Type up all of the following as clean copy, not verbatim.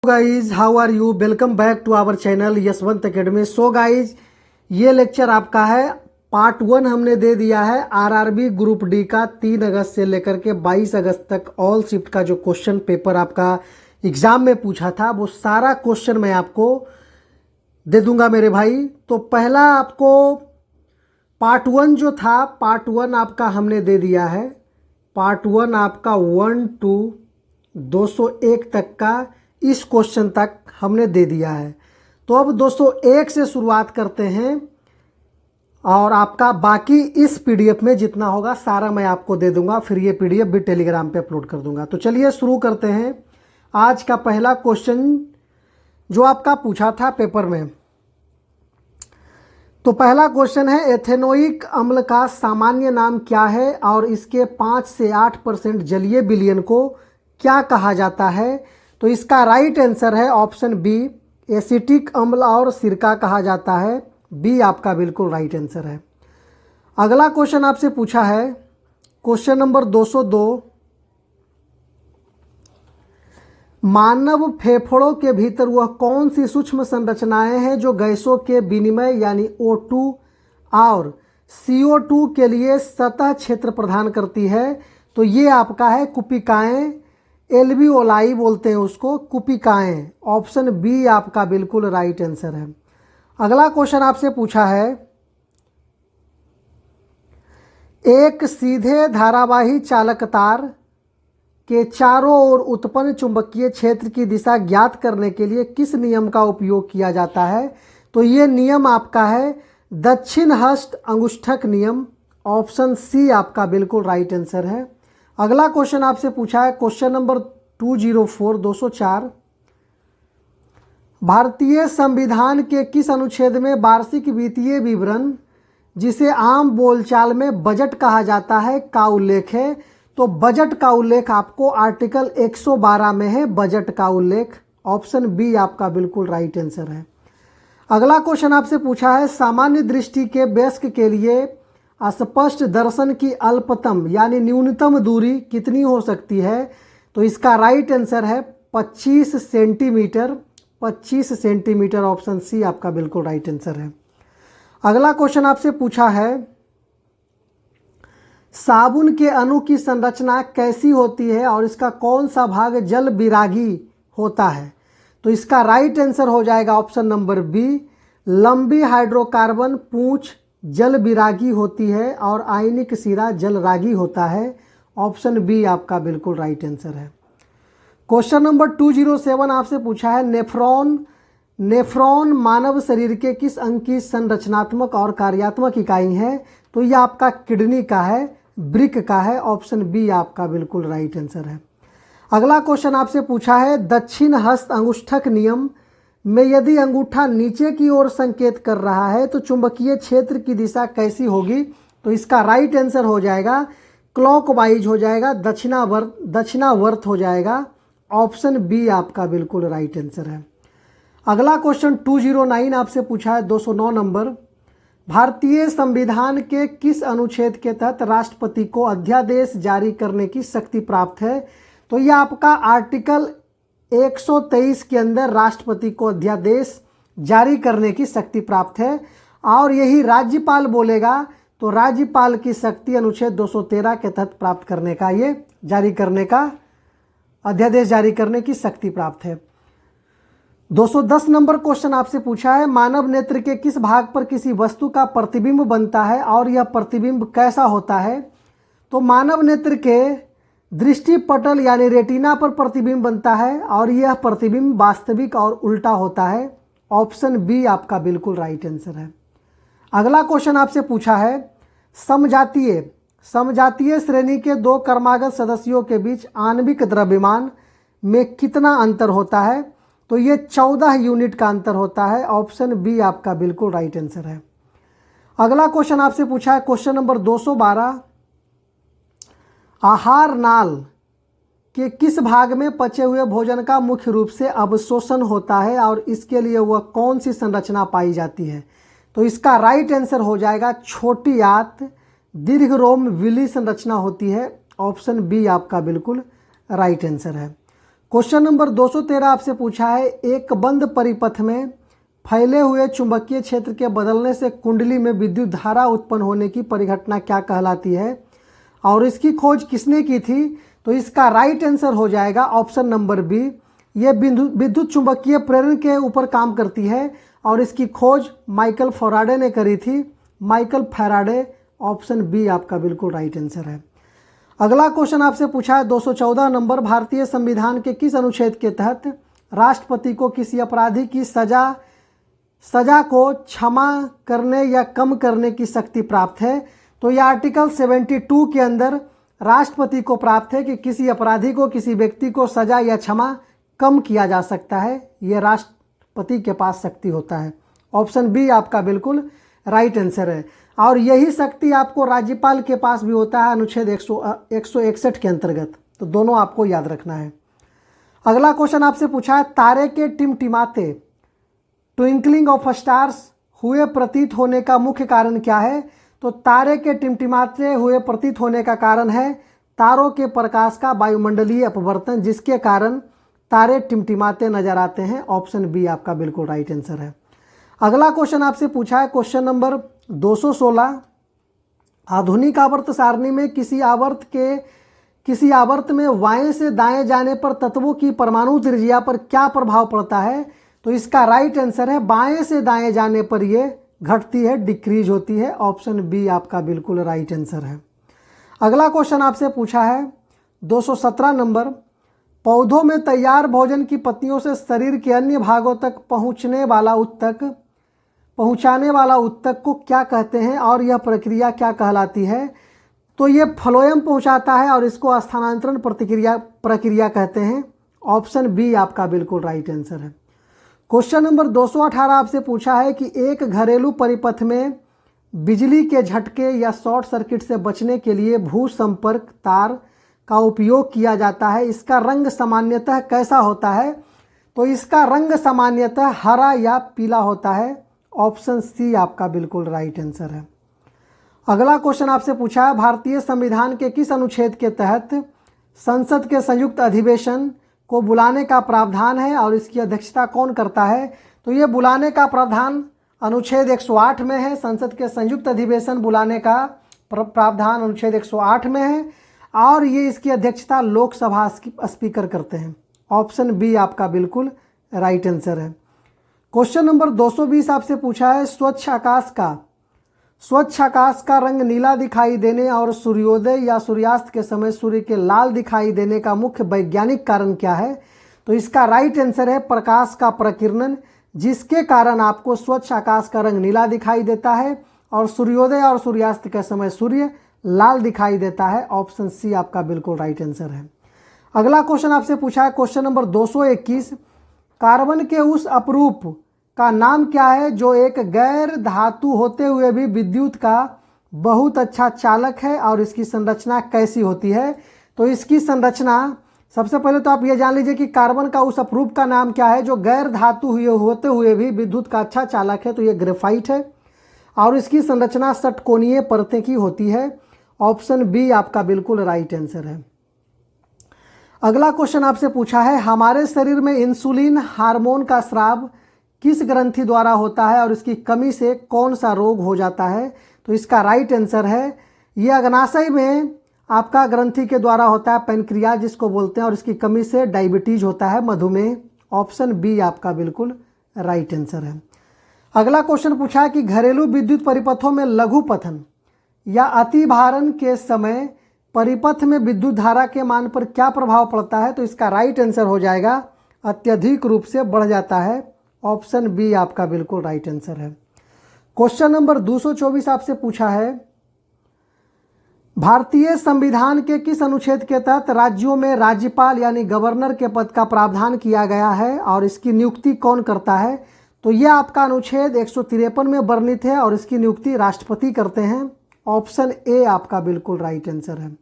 Guys, how are you? Welcome back to our channel Yashwant academy. So guys, ये lecture आपका है part 1 हमने दे दिया है आरआरबी ग्रुप डी का 3 अगस्त से लेकर के 22 अगस्त तक ऑल शिफ्ट का जो क्वेश्चन पेपर आपका एग्जाम में पूछा था वो सारा क्वेश्चन मैं आपको दे दूंगा मेरे भाई। तो पहला आपको पार्ट 1 जो था, पार्ट 1 आपका हमने दे दिया है। पार्ट 1 आपका 1 to 201 तक का इस क्वेश्चन तक हमने दे दिया है। तो अब 201 से शुरुआत करते हैं और आपका बाकी इस पीडीएफ में जितना होगा सारा मैं आपको दे दूंगा, फिर ये पीडीएफ भी टेलीग्राम पे अपलोड कर दूंगा। तो चलिए शुरू करते हैं। आज का पहला क्वेश्चन जो आपका पूछा था पेपर में, तो पहला क्वेश्चन है एथेनोइक अम्ल का सामान्य नाम क्या है और इसके 5 से 8% जलीय विलयन को क्या कहा जाता है? तो इसका राइट आंसर है ऑप्शन बी, एसिटिक अम्ल और सिरका कहा जाता है। बी आपका बिल्कुल राइट आंसर है। अगला क्वेश्चन आपसे पूछा है क्वेश्चन नंबर 202, मानव फेफड़ों के भीतर वह कौन सी सूक्ष्म संरचनाएं हैं जो गैसों के विनिमय यानी O2 और CO2 के लिए सतह क्षेत्र प्रदान करती है? तो ये आपका है कुपिकाएं, एल्वियोलाई बोलते हैं उसको, कुपिकाएं। ऑप्शन बी आपका बिल्कुल राइट आंसर है। अगला क्वेश्चन आपसे पूछा है, एक सीधे धारावाही चालक तार के चारों ओर उत्पन्न चुंबकीय क्षेत्र की दिशा ज्ञात करने के लिए किस नियम का उपयोग किया जाता है? तो ये नियम आपका है दक्षिण हस्त अंगुष्ठक नियम। ऑप्शन सी आपका बिल्कुल राइट आंसर है। अगला क्वेश्चन आपसे पूछा है क्वेश्चन नंबर 204, भारतीय संविधान के किस अनुच्छेद में वार्षिक वित्तीय विवरण, जिसे आम बोलचाल में बजट कहा जाता है, का उल्लेख है? तो बजट का उल्लेख आपको आर्टिकल 112 में है, बजट का उल्लेख। ऑप्शन बी आपका बिल्कुल राइट आंसर है। अगला क्वेश्चन आपसे पूछा है सामान्य दृष्टि के वयस्क के लिए स्पष्ट दर्शन की अल्पतम यानी न्यूनतम दूरी कितनी हो सकती है? तो इसका राइट आंसर है 25 सेंटीमीटर। 25 सेंटीमीटर ऑप्शन सी आपका बिल्कुल राइट आंसर है। अगला क्वेश्चन आपसे पूछा है साबुन के अणु की संरचना कैसी होती है और इसका कौन सा भाग जल विरागी होता है? तो इसका राइट आंसर हो जाएगा ऑप्शन नंबर बी, लंबी हाइड्रोकार्बन पूंछ जल विरागी होती है और आयनिक सिरा जल रागी होता है। ऑप्शन बी आपका बिल्कुल राइट आंसर है। क्वेश्चन नंबर 207 आपसे पूछा है नेफ्रॉन मानव शरीर के किस अंग की संरचनात्मक और कार्यात्मक इकाई है? तो यह आपका किडनी का है, ब्रिक का है। ऑप्शन बी आपका बिल्कुल राइट आंसर है। अगला क्वेश्चन आपसे पूछा है दक्षिण हस्त अंगुष्ठक नियम में यदि अंगूठा नीचे की ओर संकेत कर रहा है तो चुंबकीय क्षेत्र की दिशा कैसी होगी? तो इसका राइट आंसर हो जाएगा क्लॉकवाइज हो जाएगा, दक्षिणावर्त हो जाएगा। ऑप्शन बी आपका बिल्कुल राइट आंसर है। अगला क्वेश्चन 209 आपसे पूछा है 209 नंबर, भारतीय संविधान के किस अनुच्छेद के तहत राष्ट्रपति को अध्यादेश जारी करने की शक्ति प्राप्त है? तो यह आपका आर्टिकल 123 के अंदर राष्ट्रपति को अध्यादेश जारी करने की शक्ति प्राप्त है और यही राज्यपाल बोलेगा तो राज्यपाल की शक्ति अनुच्छेद 213 के तहत प्राप्त करने का, ये जारी करने का, अध्यादेश जारी करने की शक्ति प्राप्त है। 210 नंबर क्वेश्चन आपसे पूछा है मानव नेत्र के किस भाग पर किसी वस्तु का प्रतिबिंब बनता है और यह प्रतिबिंब कैसा होता है? तो मानव नेत्र के दृष्टि पटल यानी रेटिना पर प्रतिबिंब बनता है और यह प्रतिबिंब वास्तविक और उल्टा होता है। ऑप्शन बी आपका बिल्कुल राइट आंसर है। अगला क्वेश्चन आपसे पूछा है समजातीय श्रेणी के 2 क्रमागत सदस्यों के बीच आणविक द्रव्यमान में कितना अंतर होता है? तो ये 14 यूनिट का अंतर होता है। ऑप्शन बी आपका बिल्कुल राइट आंसर है। अगला क्वेश्चन आपसे पूछा है क्वेश्चन नंबर 212, आहार नाल के किस भाग में पचे हुए भोजन का मुख्य रूप से अवशोषण होता है और इसके लिए वह कौन सी संरचना पाई जाती है? तो इसका राइट आंसर हो जाएगा छोटी आंत दीर्घ रोम विली संरचना होती है। ऑप्शन बी आपका बिल्कुल राइट आंसर है। क्वेश्चन नंबर 213 आपसे पूछा है, एक बंद परिपथ में फैले हुए चुंबकीय क्षेत्र के बदलने से कुंडली में विद्युत धारा उत्पन्न होने की परिघटना क्या कहलाती है और इसकी खोज किसने की थी? तो इसका राइट आंसर हो जाएगा ऑप्शन नंबर बी। ये विद्युत चुंबकीय प्रेरण के ऊपर काम करती है और इसकी खोज माइकल फैराडे ने करी थी। माइकल फैराडे, ऑप्शन बी आपका बिल्कुल राइट आंसर है। अगला क्वेश्चन आपसे पूछा है 214 नंबर, भारतीय संविधान के किस अनुच्छेद के तहत राष्ट्रपति को किसी अपराधी की सजा को क्षमा करने या कम करने की शक्ति प्राप्त है? तो यह आर्टिकल 72 के अंदर राष्ट्रपति को प्राप्त है कि किसी अपराधी को, किसी व्यक्ति को सजा या क्षमा कम किया जा सकता है। यह राष्ट्रपति के पास शक्ति होता है। ऑप्शन बी आपका बिल्कुल राइट आंसर है और यही शक्ति आपको राज्यपाल के पास भी होता है अनुच्छेद 161 के अंतर्गत। तो दोनों आपको याद रखना है। अगला क्वेश्चन आपसे पूछा है, तारे के टिमटिमाते ट्विंकलिंग ऑफ स्टार्स हुए प्रतीत होने का मुख्य कारण क्या है? तो तारे के टिमटिमाते हुए प्रतीत होने का कारण है तारों के प्रकाश का वायुमंडलीय अपवर्तन, जिसके कारण तारे टिमटिमाते नजर आते हैं। ऑप्शन बी आपका बिल्कुल राइट आंसर है। अगला क्वेश्चन आपसे पूछा है क्वेश्चन नंबर 216, आधुनिक आवर्त सारणी में किसी आवर्त में बाएं से दाएं जाने पर तत्वों की परमाणु त्रिज्या पर क्या प्रभाव पड़ता है? तो इसका राइट आंसर है बाएं से दाएं जाने पर यह घटती है, डिक्रीज होती है। ऑप्शन बी आपका बिल्कुल राइट आंसर है। अगला क्वेश्चन आपसे पूछा है 217 नंबर, पौधों में तैयार भोजन की पत्तियों से शरीर के अन्य भागों तक पहुंचाने वाला उत्तक को क्या कहते हैं और यह प्रक्रिया क्या कहलाती है? तो ये फ्लोएम पहुंचाता है और इसको स्थानांतरण प्रक्रिया कहते हैं। ऑप्शन बी आपका बिल्कुल राइट आंसर है। क्वेश्चन नंबर 218 आपसे पूछा है कि एक घरेलू परिपथ में बिजली के झटके या शॉर्ट सर्किट से बचने के लिए भू संपर्क तार का उपयोग किया जाता है। इसका रंग सामान्यतः कैसा होता है? तो इसका रंग सामान्यतः हरा या पीला होता है। ऑप्शन सी आपका बिल्कुल राइट आंसर है। अगला क्वेश्चन आपसे पूछा है, भारतीय संविधान के किस अनुच्छेद के तहत संसद के संयुक्त अधिवेशन को बुलाने का प्रावधान है और इसकी अध्यक्षता कौन करता है? तो ये बुलाने का प्रावधान अनुच्छेद 108 में है। संसद के संयुक्त अधिवेशन बुलाने का प्रावधान अनुच्छेद 108 में है और ये इसकी अध्यक्षता लोकसभा स्पीकर करते हैं। ऑप्शन बी आपका बिल्कुल राइट आंसर है। क्वेश्चन नंबर 220 आपसे पूछा है, स्वच्छ आकाश का रंग नीला दिखाई देने और सूर्योदय या सूर्यास्त के समय सूर्य के लाल दिखाई देने का मुख्य वैज्ञानिक कारण क्या है? तो इसका राइट आंसर है प्रकाश का प्रकीर्णन, जिसके कारण आपको स्वच्छ आकाश का रंग नीला दिखाई देता है और सूर्योदय और सूर्यास्त के समय सूर्य लाल दिखाई देता है। ऑप्शन सी आपका बिल्कुल राइट आंसर है। अगला क्वेश्चन आपसे पूछा है क्वेश्चन नंबर 221, कार्बन के उस अपरूप का नाम क्या है जो एक गैर धातु होते हुए भी विद्युत का बहुत अच्छा चालक है और इसकी संरचना कैसी होती है? तो इसकी संरचना, सबसे पहले तो आप ये जान लीजिए कि कार्बन का उस अपरूप का नाम क्या है जो गैर धातु होते हुए भी विद्युत का अच्छा चालक है। तो ये ग्रेफाइट है और इसकी संरचना षटकोणीय परतें की होती है। ऑप्शन बी आपका बिल्कुल राइट आंसर है। अगला क्वेश्चन आपसे पूछा है, हमारे शरीर में इंसुलिन हार्मोन का स्राव किस ग्रंथि द्वारा होता है और इसकी कमी से कौन सा रोग हो जाता है? तो इसका राइट आंसर है, ये अग्नाशय में आपका ग्रंथि के द्वारा होता है, पेनक्रियाज जिसको बोलते हैं, और इसकी कमी से डायबिटीज होता है, मधुमेह। ऑप्शन बी आपका बिल्कुल राइट आंसर है। अगला क्वेश्चन पूछा है कि घरेलू विद्युत परिपथों में लघु पथन या अतिभारण के समय परिपथ में विद्युत धारा के मान पर क्या प्रभाव पड़ता है? तो इसका राइट आंसर हो जाएगा अत्यधिक रूप से बढ़ जाता है। ऑप्शन बी आपका बिल्कुल राइट आंसर है। क्वेश्चन नंबर 224 आपसे पूछा है, भारतीय संविधान के किस अनुच्छेद के तहत राज्यों में राज्यपाल यानी गवर्नर के पद का प्रावधान किया गया है और इसकी नियुक्ति कौन करता है? तो यह आपका अनुच्छेद 153 में वर्णित है और इसकी नियुक्ति राष्ट्रपति करते हैं। ऑप्शन ए आपका बिल्कुल राइट आंसर है।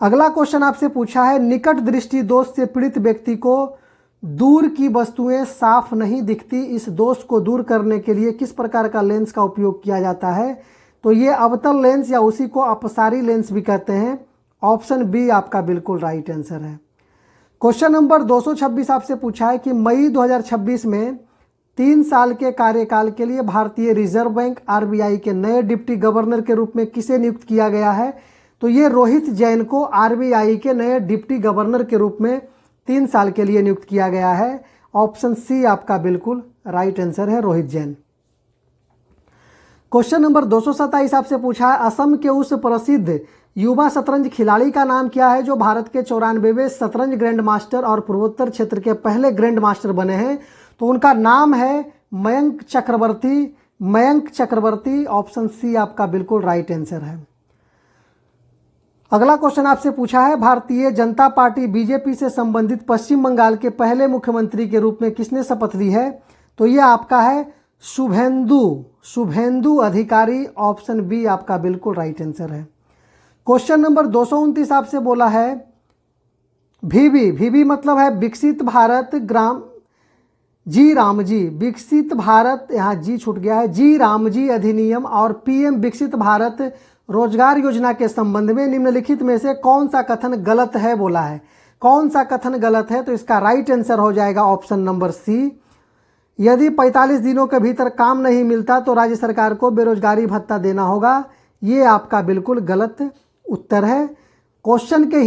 अगला क्वेश्चन आपसे पूछा है, निकट दृष्टि दोष से पीड़ित व्यक्ति को दूर की वस्तुएं साफ नहीं दिखती, इस दोष को दूर करने के लिए किस प्रकार का लेंस का उपयोग किया जाता है? तो ये अवतल लेंस या उसी को अपसारी लेंस भी कहते हैं। ऑप्शन बी आपका बिल्कुल राइट आंसर है। क्वेश्चन नंबर 226 आपसे पूछा है कि मई 2026 में 3 साल के कार्यकाल के लिए भारतीय रिजर्व बैंक आरबीआई के नए डिप्टी गवर्नर के रूप में किसे नियुक्त किया गया है? तो ये रोहित जैन को आरबीआई के नए डिप्टी गवर्नर के रूप में 3 साल के लिए नियुक्त किया गया है। ऑप्शन सी आपका बिल्कुल राइट आंसर है, रोहित जैन। क्वेश्चन नंबर 227 आपसे पूछा है असम के उस प्रसिद्ध युवा शतरंज खिलाड़ी का नाम क्या है जो भारत के 94वें शतरंज ग्रैंड मास्टर और पूर्वोत्तर क्षेत्र के पहले ग्रैंड मास्टर बने हैं? तो उनका नाम है मयंक चक्रवर्ती। मयंक चक्रवर्ती, ऑप्शन सी आपका बिल्कुल राइट आंसर है। अगला क्वेश्चन आपसे पूछा है भारतीय जनता पार्टी बीजेपी से संबंधित पश्चिम बंगाल के पहले मुख्यमंत्री के रूप में किसने शपथ ली है? तो यह आपका है शुभेंदु अधिकारी। ऑप्शन बी आपका बिल्कुल राइट आंसर है। क्वेश्चन नंबर 229 आपसे बोला है VV मतलब है विकसित भारत विकसित भारत, यहाँ जी छूट गया है, जी रामजी अधिनियम और PM विकसित भारत रोजगार योजना के संबंध में निम्नलिखित में से कौन सा कथन गलत है बोला है। कौन सा कथन गलत है? तो इसका राइट आंसर हो जाएगा ऑप्शन नंबर सी। यदि 45 दिनों के भीतर काम नहीं मिलता तो राज्य सरकार को बेरोजगारी भत्ता देना होगा। ये आपका बिल्कुल गलत उत्तर है। क्वेश्चन के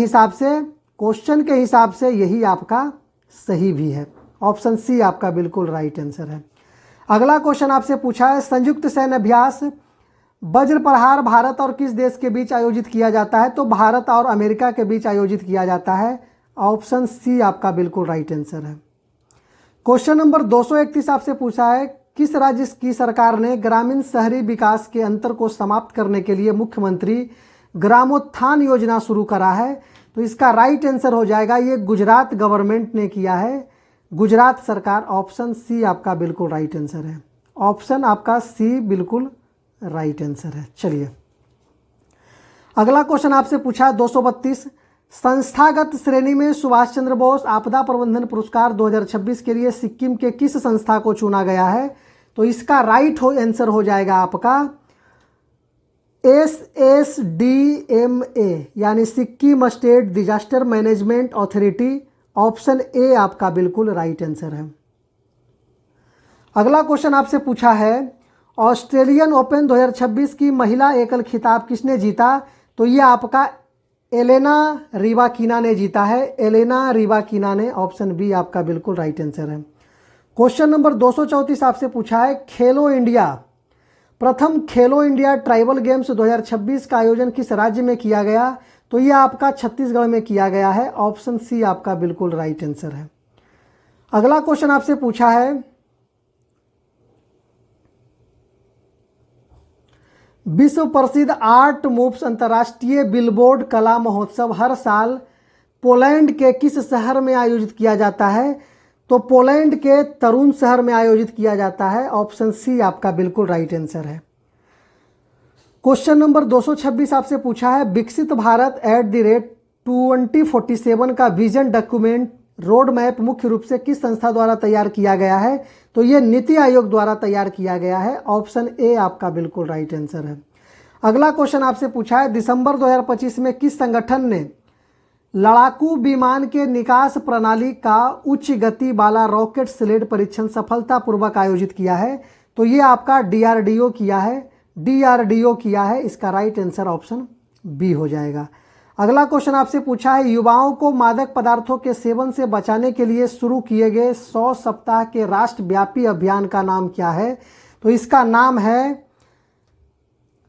हिसाब से यही आपका सही भी है। ऑप्शन सी आपका बिल्कुल राइट आंसर है। अगला क्वेश्चन आपसे पूछा है संयुक्त सैन्य अभ्यास वज्र प्रहार भारत और किस देश के बीच आयोजित किया जाता है? तो भारत और अमेरिका के बीच आयोजित किया जाता है। ऑप्शन सी आपका बिल्कुल राइट आंसर है। क्वेश्चन नंबर 231 आपसे पूछा है किस राज्य की सरकार ने ग्रामीण शहरी विकास के अंतर को समाप्त करने के लिए मुख्यमंत्री ग्रामोत्थान योजना शुरू करा है? तो इसका राइट आंसर हो जाएगा ये गुजरात गवर्नमेंट ने किया है, गुजरात सरकार। ऑप्शन सी आपका बिल्कुल राइट आंसर है। ऑप्शन आपका सी बिल्कुल राइट आंसर है। चलिए अगला क्वेश्चन आपसे पूछा 232 संस्थागत श्रेणी में सुभाष चंद्र बोस आपदा प्रबंधन पुरस्कार 2026 के लिए सिक्किम के किस संस्था को चुना गया है? तो इसका राइट आंसर हो जाएगा आपका SSDMA यानी Sikkim state disaster management authority. Option A आपका बिल्कुल राइट आंसर है। अगला क्वेश्चन आपसे पूछा है ऑस्ट्रेलियन ओपन 2026 की महिला एकल खिताब किसने जीता? तो ये आपका एलेना रिवाकिना ने जीता है, एलेना रिवाकिना ने। ऑप्शन बी आपका बिल्कुल राइट आंसर है। क्वेश्चन नंबर 234 आपसे पूछा है प्रथम खेलो इंडिया ट्राइबल गेम्स 2026 का आयोजन किस राज्य में किया गया? तो यह आपका छत्तीसगढ़ में किया गया है। ऑप्शन सी आपका बिल्कुल राइट आंसर है। अगला क्वेश्चन आपसे पूछा है विश्व प्रसिद्ध आर्ट मूव्स अंतर्राष्ट्रीय बिलबोर्ड कला महोत्सव हर साल पोलैंड के किस शहर में आयोजित किया जाता है? तो पोलैंड के तरुण शहर में आयोजित किया जाता है। ऑप्शन सी आपका बिल्कुल राइट आंसर है। क्वेश्चन नंबर 226 आपसे पूछा है विकसित भारत @2047 का विजन डॉक्यूमेंट रोड मैप मुख्य रूप से किस संस्था द्वारा तैयार किया गया है? तो ये नीति आयोग द्वारा तैयार किया गया है। ऑप्शन ए आपका बिल्कुल राइट आंसर है। अगला क्वेश्चन आपसे पूछा है दिसंबर 2025 में किस संगठन ने लड़ाकू विमान के निकास प्रणाली का उच्च गति वाला रॉकेट स्लेड परीक्षण सफलतापूर्वक आयोजित किया है? तो ये आपका DRDO किया है। इसका राइट आंसर ऑप्शन बी हो जाएगा। अगला क्वेश्चन आपसे पूछा है युवाओं को मादक पदार्थों के सेवन से बचाने के लिए शुरू किए गए 100 सप्ताह के राष्ट्रव्यापी अभियान का नाम क्या है? तो इसका नाम है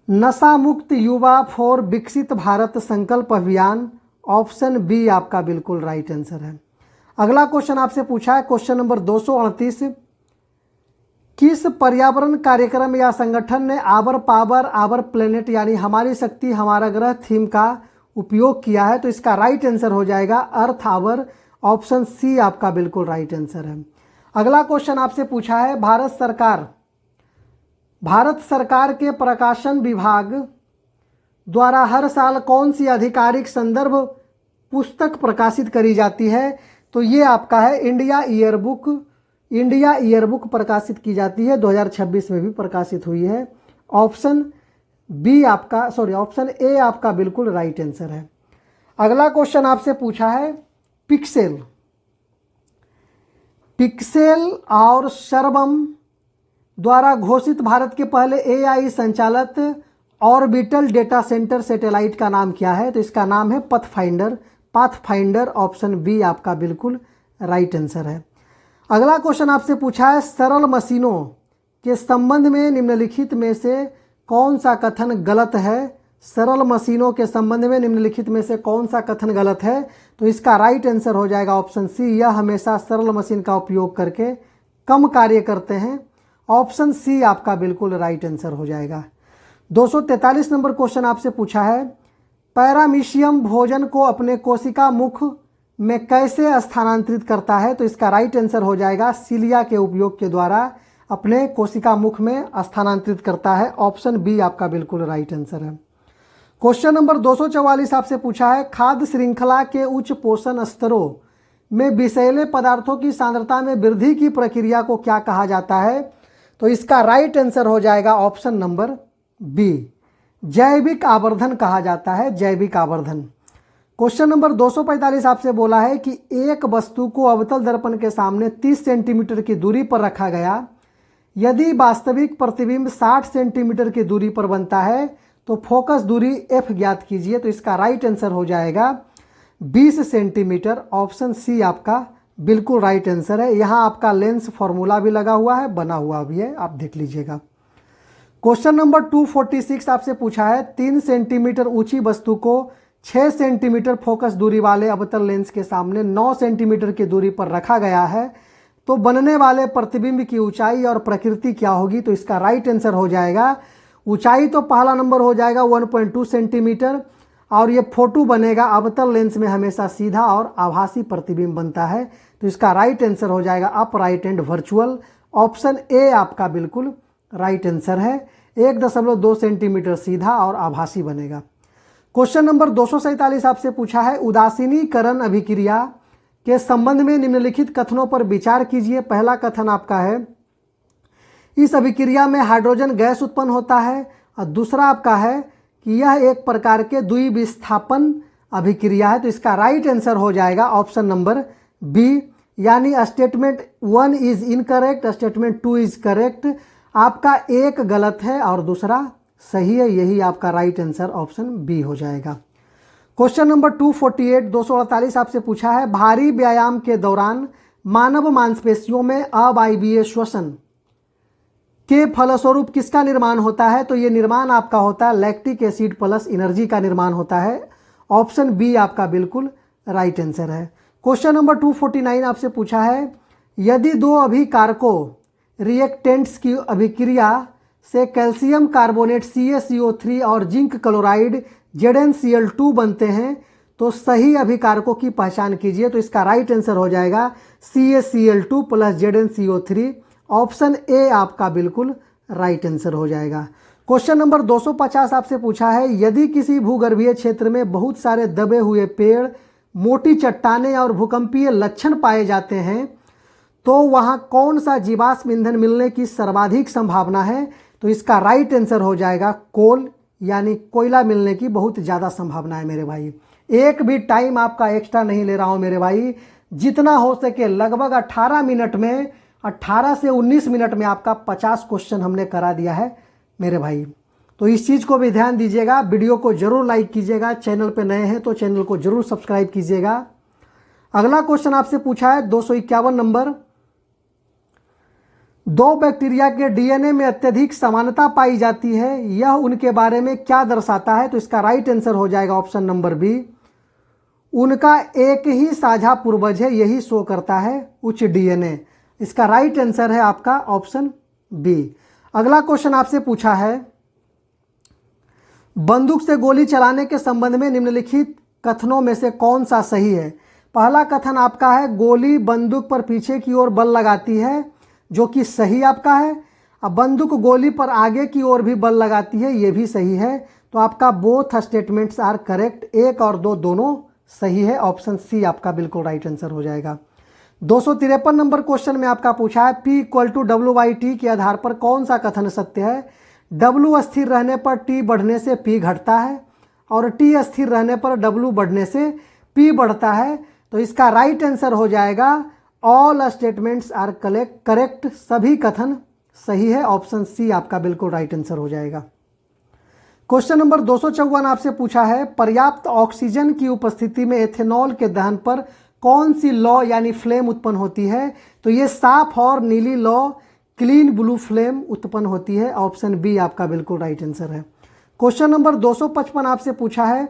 नशा मुक्त युवा फॉर विकसित भारत संकल्प अभियान। ऑप्शन बी आपका बिल्कुल राइट आंसर है। अगला क्वेश्चन आपसे पूछा है क्वेश्चन नंबर 238 किस पर्यावरण कार्यक्रम या संगठन ने आवर पावर आवर प्लेनेट यानी हमारी शक्ति हमारा ग्रह थीम का उपयोग किया है? तो इसका राइट आंसर हो जाएगा अर्थ आवर। ऑप्शन सी आपका बिल्कुल राइट आंसर है। अगला क्वेश्चन आपसे पूछा है भारत सरकार के प्रकाशन विभाग द्वारा हर साल कौन सी आधिकारिक संदर्भ पुस्तक प्रकाशित करी जाती है? तो ये आपका है इंडिया ईयरबुक प्रकाशित की जाती है, 2026 में भी प्रकाशित हुई है। ऑप्शन ए आपका बिल्कुल राइट आंसर है। अगला क्वेश्चन आपसे पूछा है पिक्सेल पिक्सेल और शर्वम द्वारा घोषित भारत के पहले एआई संचालित ऑर्बिटल डेटा सेंटर सैटेलाइट का नाम क्या है? तो इसका नाम है पाथफाइंडर। ऑप्शन बी आपका बिल्कुल राइट आंसर है। अगला क्वेश्चन आपसे पूछा है, सरल मशीनों के संबंध में निम्नलिखित में से कौन सा कथन गलत है? सरल मशीनों के संबंध में निम्नलिखित में से कौन सा कथन गलत है? तो इसका राइट आंसर हो जाएगा ऑप्शन सी, यह हमेशा सरल मशीन का उपयोग करके कम कार्य करते हैं। ऑप्शन सी आपका बिल्कुल राइट आंसर हो जाएगा। 243 नंबर क्वेश्चन आपसे पूछा है, पैरामीशियम भोजन को अपने कोशिका मुख में कैसे स्थानांतरित करता है? तो इसका राइट आंसर हो जाएगा सीलिया के उपयोग के द्वारा अपने कोशिका मुख में स्थानांतरित करता है। ऑप्शन बी आपका बिल्कुल राइट आंसर है। क्वेश्चन नंबर 244 आपसे पूछा है, खाद्य श्रृंखला के उच्च पोषण स्तरों में विषैले पदार्थों की सांद्रता में वृद्धि की प्रक्रिया को क्या कहा जाता है? तो इसका राइट आंसर हो जाएगा ऑप्शन नंबर बी, जैविक आवर्धन कहा जाता है, जैविक आवर्धन। क्वेश्चन नंबर 245 आपसे बोला है कि एक वस्तु को अवतल दर्पण के सामने 30 सेंटीमीटर की दूरी पर रखा गया, यदि वास्तविक प्रतिबिंब 60 सेंटीमीटर की दूरी पर बनता है तो फोकस दूरी f ज्ञात कीजिए। तो इसका राइट आंसर हो जाएगा 20 सेंटीमीटर। ऑप्शन सी आपका बिल्कुल राइट आंसर है। यहाँ आपका लेंस फॉर्मूला भी लगा हुआ है, बना हुआ भी है, आप देख लीजिएगा। क्वेश्चन नंबर 246 आपसे पूछा है, 3 सेंटीमीटर ऊंची वस्तु को 6 सेंटीमीटर फोकस दूरी वाले अवतल लेंस के सामने 9 सेंटीमीटर की दूरी पर रखा गया है, तो बनने वाले प्रतिबिंब की ऊंचाई और प्रकृति क्या होगी? तो इसका राइट आंसर हो जाएगा, ऊंचाई तो पहला नंबर हो जाएगा 1.2 सेंटीमीटर, और ये फोटो बनेगा अवतल लेंस में हमेशा सीधा और आभासी प्रतिबिंब बनता है। तो इसका राइट आंसर हो जाएगा upright and virtual. Option A आपका बिल्कुल राइट आंसर है, 1.2 सेंटीमीटर सीधा और आभासी बनेगा। क्वेश्चन नंबर 247 आपसे पूछा है, उदासीनीकरण अभिक्रिया के संबंध में निम्नलिखित कथनों पर विचार कीजिए। पहला कथन आपका है, इस अभिक्रिया में हाइड्रोजन गैस उत्पन्न होता है, और दूसरा आपका है कि यह एक प्रकार के द्विविस्थापन अभिक्रिया है। तो इसका राइट आंसर हो जाएगा ऑप्शन नंबर बी, यानी statement 1 is incorrect, statement 2 is correct. आपका एक गलत है और दूसरा सही है, यही आपका राइट आंसर ऑप्शन बी हो जाएगा। क्वेश्चन नंबर 248 आपसे पूछा है, भारी व्यायाम के दौरान मानव मांसपेशियों में अवायवीय श्वसन के फलस्वरूप किसका निर्माण होता है? तो ये निर्माण आपका होता है लैक्टिक एसिड प्लस एनर्जी का निर्माण होता है। ऑप्शन बी आपका बिल्कुल राइट आंसर है। क्वेश्चन नंबर 249 आपसे पूछा है, यदि दो अभिकारकों रिएक्टेंट्स की अभिक्रिया से कैल्शियम कार्बोनेट CaCO3 और जिंक क्लोराइड ZnCl2 बनते हैं, तो सही अभिकारकों की पहचान कीजिए। तो इसका राइट आंसर हो जाएगा CaCl2 plus ZnCO3। Option A आपका बिल्कुल राइट आंसर हो जाएगा। क्वेश्चन नंबर 250 आपसे पूछा है, यदि किसी भूगर्भीय क्षेत्र में बहुत सारे दबे हुए पेड़, मोटी चट्टानें और भूकंपीय लक्षण पाए जाते हैं, तो वहां कौन सा जीवाश्म ईंधन मिलने की सर्वाधिक संभावना है? तो इसका राइट आंसर हो जाएगा कोल, यानी कोयला मिलने की बहुत ज़्यादा संभावना है मेरे भाई। एक भी टाइम आपका एक्स्ट्रा नहीं ले रहा हूं मेरे भाई, जितना हो सके लगभग 18 मिनट में, 18 से 19 मिनट में आपका 50 क्वेश्चन हमने करा दिया है मेरे भाई। तो इस चीज़ को भी ध्यान दीजिएगा, वीडियो को जरूर लाइक कीजिएगा, चैनल पे नए हैं तो चैनल को जरूर सब्सक्राइब कीजिएगा। अगला क्वेश्चन आपसे पूछा है 251 नंबर, दो बैक्टीरिया के डीएनए में अत्यधिक समानता पाई जाती है, यह उनके बारे में क्या दर्शाता है? तो इसका राइट आंसर हो जाएगा ऑप्शन नंबर बी, उनका एक ही साझा पूर्वज है, यही शो करता है उच्च डीएनए। इसका राइट आंसर है आपका ऑप्शन बी। अगला क्वेश्चन आपसे पूछा है, बंदूक से गोली चलाने के संबंध में निम्नलिखित कथनों में से कौन सा सही है? पहला कथन आपका है, गोली बंदूक पर पीछे की ओर बल लगाती है, जो कि सही आपका है। अब बंदूक गोली पर आगे की ओर भी बल लगाती है, ये भी सही है। तो आपका बोथ स्टेटमेंट्स आर करेक्ट, 1 और 2 दोनों सही है। ऑप्शन सी आपका बिल्कुल राइट आंसर हो जाएगा। 253 नंबर क्वेश्चन में आपका पूछा है, P = W/T के आधार पर कौन सा कथन सत्य है? W स्थिर रहने पर T बढ़ने से P घटता है, और T स्थिर रहने पर W बढ़ने से P बढ़ता है। तो इसका राइट आंसर हो जाएगा ऑल स्टेटमेंट्स आर करेक्ट, सभी कथन सही है। ऑप्शन सी आपका बिल्कुल राइट आंसर हो जाएगा। क्वेश्चन नंबर 254 आपसे पूछा है, पर्याप्त ऑक्सीजन की उपस्थिति में एथेनॉल के दहन पर कौन सी लौ यानी फ्लेम उत्पन्न होती है? तो ये साफ और नीली लौ क्लीन ब्लू फ्लेम उत्पन्न होती है। ऑप्शन बी आपका बिल्कुल राइट आंसर है। क्वेश्चन नंबर 255 आपसे पूछा है,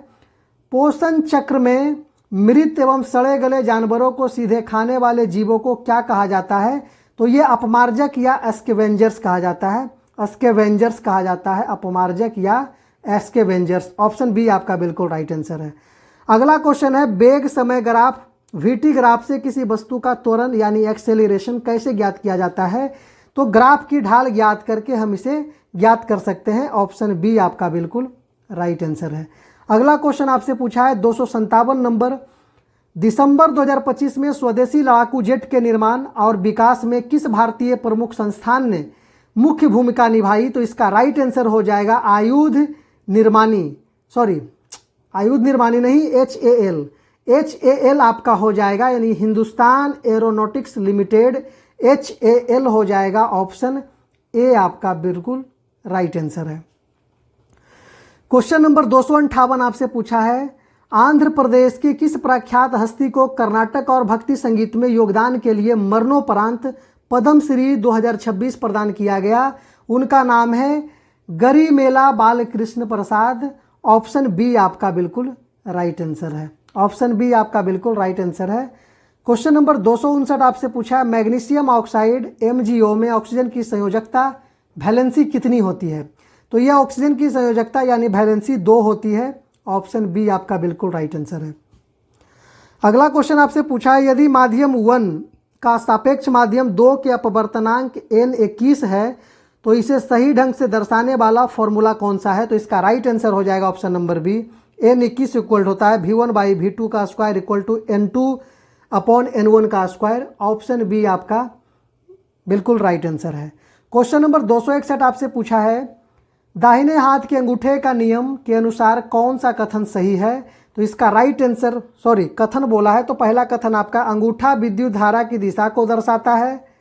पोषण चक्र में मृत एवं सड़े गले जानवरों को सीधे खाने वाले जीवों को क्या कहा जाता है? तो ये अपमार्जक या स्कैवेंजर्स कहा जाता है। स्कैवेंजर्स कहा जाता है, अपमार्जक या स्कैवेंजर्स। ऑप्शन बी आपका बिल्कुल राइट आंसर है। अगला क्वेश्चन है, वेग समय ग्राफ वीटी ग्राफ से किसी वस्तु का त्वरण यानी एक्सेलरेशन कैसे ज्ञात किया जाता है? तो ग्राफ की ढाल ज्ञात करके हम इसे ज्ञात कर सकते हैं। ऑप्शन बी आपका बिल्कुल राइट आंसर है। अगला क्वेश्चन आपसे पूछा है 257 नंबर, दिसंबर 2025 में स्वदेशी लड़ाकू जेट के निर्माण और विकास में किस भारतीय प्रमुख संस्थान ने मुख्य भूमिका निभाई? तो इसका राइट आंसर हो जाएगा आयुध निर्माणी नहीं, HAL आपका हो जाएगा, यानी हिंदुस्तान एरोनॉटिक्स लिमिटेड, HAL हो जाएगा। ऑप्शन ए आपका बिल्कुल राइट आंसर है। क्वेश्चन नंबर 258 आपसे पूछा है, आंध्र प्रदेश की किस प्रख्यात हस्ती को कर्नाटक और भक्ति संगीत में योगदान के लिए मरणोपरांत पद्मश्री 2026 प्रदान किया गया? उनका नाम है गरिमेला बालकृष्ण प्रसाद। ऑप्शन बी आपका बिल्कुल राइट आंसर है। ऑप्शन बी आपका बिल्कुल राइट आंसर है। क्वेश्चन नंबर 259 आपसे पूछा है, मैग्नीशियम ऑक्साइड MgO में ऑक्सीजन की संयोजकता वैलेंसी कितनी होती है? तो यह ऑक्सीजन की संयोजकता यानी वैलेंसी 2 होती है। ऑप्शन बी आपका बिल्कुल राइट आंसर है। अगला क्वेश्चन आपसे पूछा है, यदि माध्यम 1 का सापेक्ष माध्यम 2 के अपवर्तनांक N21 है तो इसे सही ढंग से दर्शाने वाला फॉर्मूला कौन सा है? तो इसका राइट आंसर हो जाएगा option number B, N21 equal होता है V1/V2 का स्क्वायर इक्वल टू N2/N1 का स्क्वायर। ऑप्शन बी आपका बिल्कुल राइट आंसर है। क्वेश्चन नंबर 261 आपसे पूछा है, दाहिने हाथ के अंगूठे का नियम के अनुसार कौन सा कथन सही है? तो इसका राइट आंसर कथन बोला है, तो पहला कथन आपका अंगूठा विद्युत धारा की दिशा को दर्शाता है।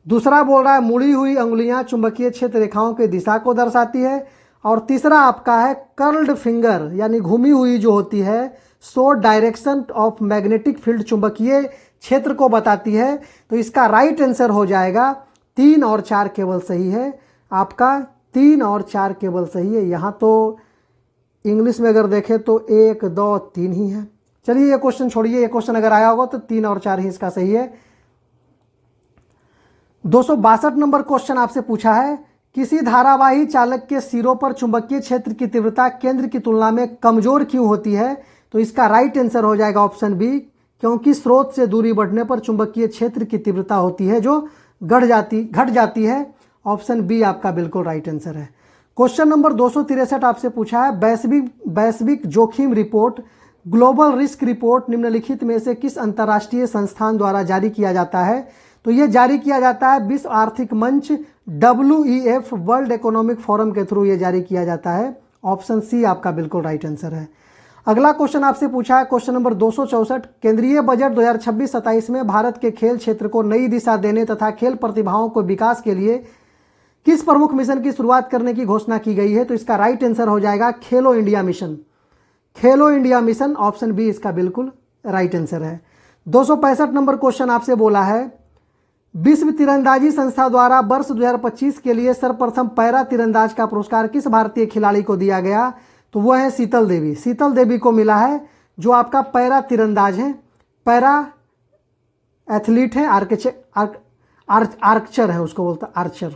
दूसरा बोल रहा है मुड़ी हुई अंगुलियां चुंबकीय क्षेत्र रेखाओं की दिशा को दर्शाती है। और तीसरा आपका है कर्ल्ड फिंगर यानी घूमी हुई जो होती है so direction of magnetic field, चुंबकीय क्षेत्र को बताती है। तो इसका राइट आंसर हो जाएगा 3 और 4 केवल सही है। आपका 3 और 4 केवल सही है। यहाँ तो इंग्लिश में अगर देखें तो 1 2 3 ही है। चलिए ये क्वेश्चन छोड़िए, ये क्वेश्चन अगर आया होगा तो 3 और 4 ही इसका सही है। 262 नंबर क्वेश्चन आपसे पूछा है, किसी धारावाही चालक के सिरों पर चुंबकीय क्षेत्र की तीव्रता केंद्र की तुलना में कमजोर क्यों होती है? तो इसका राइट आंसर हो जाएगा ऑप्शन बी, क्योंकि स्रोत से दूरी बढ़ने पर चुंबकीय क्षेत्र की तीव्रता होती है जो घट जाती है। ऑप्शन बी आपका बिल्कुल राइट आंसर है। क्वेश्चन नंबर 263 आपसे पूछा है, वैश्विक जोखिम रिपोर्ट ग्लोबल रिस्क रिपोर्ट निम्नलिखित में से किस अंतर्राष्ट्रीय संस्थान द्वारा जारी किया जाता है? तो ये जारी किया जाता है विश्व आर्थिक मंच WEF वर्ल्ड इकोनॉमिक फोरम के थ्रू ये जारी किया जाता है। ऑप्शन सी आपका बिल्कुल राइट आंसर है। अगला क्वेश्चन आपसे पूछा है, क्वेश्चन नंबर 264, केंद्रीय बजट 2026-27 में भारत के खेल क्षेत्र को नई दिशा देने तथा खेल प्रतिभाओं को विकास के लिए किस प्रमुख मिशन की शुरुआत करने की घोषणा की गई है? तो इसका राइट आंसर हो जाएगा खेलो इंडिया मिशन। खेलो इंडिया मिशन, ऑप्शन बी इसका बिल्कुल राइट आंसर है। 265 नंबर क्वेश्चन आपसे बोला है, विश्व तीरंदाजी संस्था द्वारा वर्ष 2025 के लिए सर्वप्रथम पैरा तीरंदाज का पुरस्कार किस भारतीय खिलाड़ी को दिया गया? तो वह है शीतल देवी। शीतल देवी को मिला है, जो आपका पैरा तीरंदाज है, पैरा एथलीट है, आर्चर है, उसको बोलता आर्चर।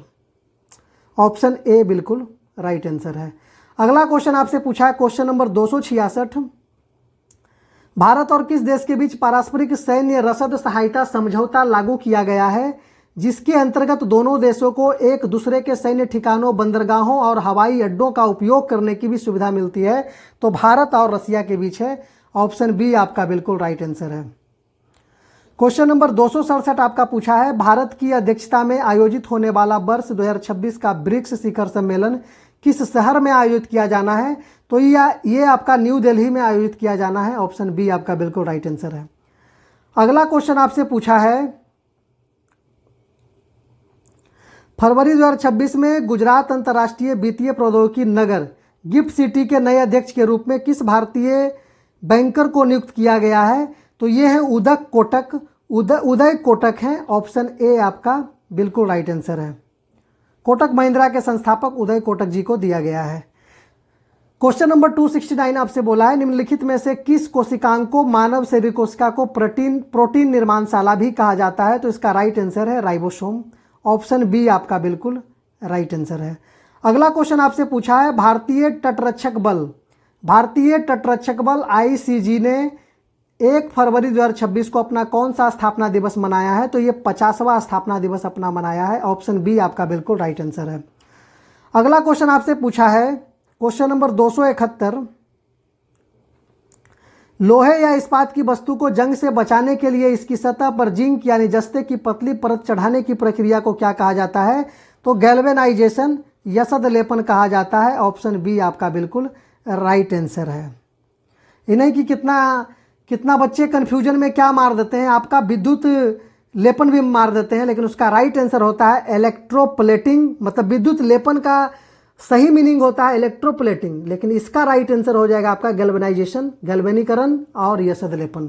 ऑप्शन ए बिल्कुल राइट आंसर है। अगला क्वेश्चन आपसे पूछा है, क्वेश्चन नंबर 266, भारत और किस देश के बीच पारस्परिक सैन्य रसद सहायता समझौता लागू किया गया है, जिसके अंतर्गत दोनों देशों को एक दूसरे के सैन्य ठिकानों, बंदरगाहों और हवाई अड्डों का उपयोग करने की भी सुविधा मिलती है? तो भारत और रसिया के बीच है। ऑप्शन बी आपका बिल्कुल राइट आंसर है। क्वेश्चन नंबर 267 आपका पूछा है, भारत की अध्यक्षता में आयोजित होने वाला वर्ष 2026 का ब्रिक्स शिखर सम्मेलन किस शहर में आयोजित किया जाना है? तो ये आपका न्यू दिल्ली में आयोजित किया जाना है। ऑप्शन बी आपका बिल्कुल राइट आंसर है। अगला क्वेश्चन आपसे पूछा है, फरवरी 2026 में गुजरात अंतर्राष्ट्रीय वित्तीय प्रौद्योगिकी नगर गिफ्ट सिटी के नए अध्यक्ष के रूप में किस भारतीय बैंकर को नियुक्त किया गया है? तो ये है उदय कोटक हैं। ऑप्शन ए आपका बिल्कुल राइट आंसर है। कोटक महिंद्रा के संस्थापक उदय कोटक जी को दिया गया है। क्वेश्चन नंबर 269 आपसे बोला है, निम्नलिखित में से किस कोशिकांग को मानव शरीर कोशिका को प्रोटीन निर्माणशाला भी कहा जाता है? तो इसका राइट आंसर है राइबोसोम। ऑप्शन बी आपका बिल्कुल राइट आंसर है। अगला क्वेश्चन आपसे पूछा है, भारतीय तटरक्षक बल आईसीजी ने 1 फरवरी 2026 को अपना कौन सा स्थापना दिवस मनाया है? तो ये 50वां स्थापना दिवस अपना मनाया है। ऑप्शन बी आपका बिल्कुल राइट आंसर है। अगला क्वेश्चन आपसे पूछा है, क्वेश्चन नंबर 271, लोहे या इस्पात की वस्तु को जंग से बचाने के लिए इसकी सतह पर जिंक यानी जस्ते की पतली परत चढ़ाने की प्रक्रिया को क्या कहा जाता है? तो गैल्वेनाइजेशन, यसद लेपन कहा जाता है। ऑप्शन बी आपका बिल्कुल राइट आंसर है। इन्हें कि कितना बच्चे कंफ्यूजन में क्या मार देते हैं, आपका विद्युत लेपन भी मार देते हैं, लेकिन उसका राइट आंसर होता है इलेक्ट्रोप्लेटिंग। मतलब विद्युत लेपन का सही मीनिंग होता है इलेक्ट्रोप्लेटिंग, लेकिन इसका राइट आंसर हो जाएगा आपका गैल्वेनाइजेशन, गैल्वेनीकरण और यसद लेपन।